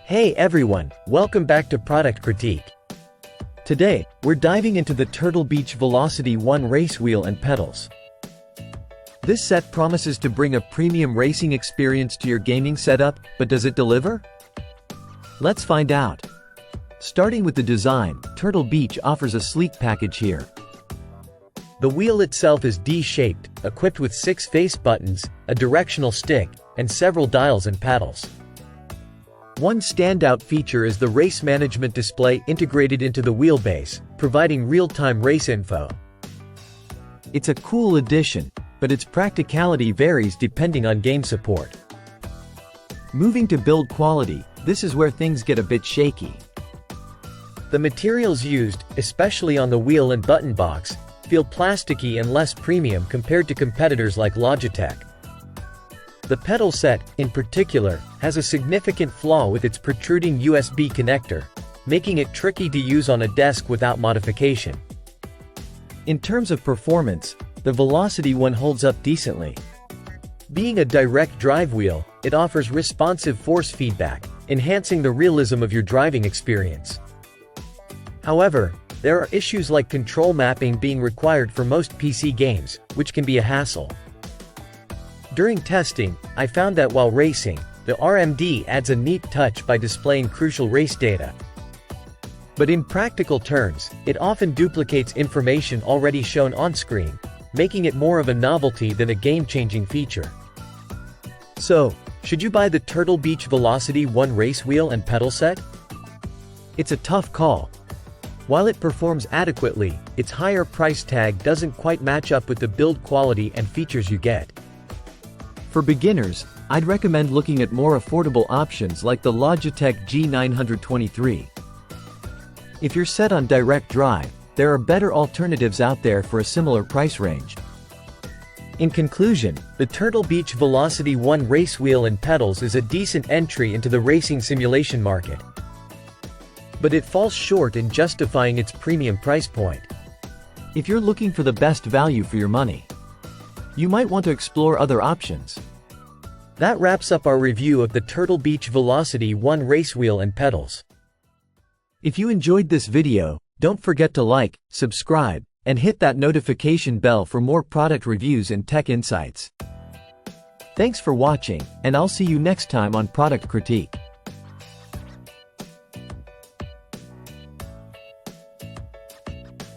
Hey everyone, welcome back to Product Critique. Today, we're diving into the Turtle Beach VelocityOne race wheel and pedals. This set promises to bring a premium racing experience to your gaming setup, but does it deliver? Let's find out. Starting with the design, Turtle Beach offers a sleek package here. The wheel itself is D-shaped, equipped with 6 face buttons, a directional stick, and several dials and paddles. One standout feature is the race management display integrated into the wheelbase, providing real-time race info. It's a cool addition, but its practicality varies depending on game support. Moving to build quality, this is where things get a bit shaky. The materials used, especially on the wheel and button box, feel plasticky and less premium compared to competitors like Logitech. The pedal set, in particular, has a significant flaw with its protruding USB connector, making it tricky to use on a desk without modification. In terms of performance, the VelocityOne holds up decently. Being a direct drive wheel, it offers responsive force feedback, enhancing the realism of your driving experience. However, there are issues like control mapping being required for most PC games, which can be a hassle. During testing, I found that while racing, the RMD adds a neat touch by displaying crucial race data. But in practical terms, it often duplicates information already shown on screen, making it more of a novelty than a game-changing feature. So, should you buy the Turtle Beach VelocityOne race wheel and pedal set? It's a tough call. While it performs adequately, its higher price tag doesn't quite match up with the build quality and features you get. For beginners, I'd recommend looking at more affordable options like the Logitech G923. If you're set on direct drive, there are better alternatives out there for a similar price range. In conclusion, the Turtle Beach VelocityOne race wheel and pedals is a decent entry into the racing simulation market. But it falls short in justifying its premium price point. If you're looking for the best value for your money, you might want to explore other options. That wraps up our review of the Turtle Beach VelocityOne race wheel and pedals. If you enjoyed this video, don't forget to like, subscribe, and hit that notification bell for more product reviews and tech insights. Thanks for watching, and I'll see you next time on Product Critique.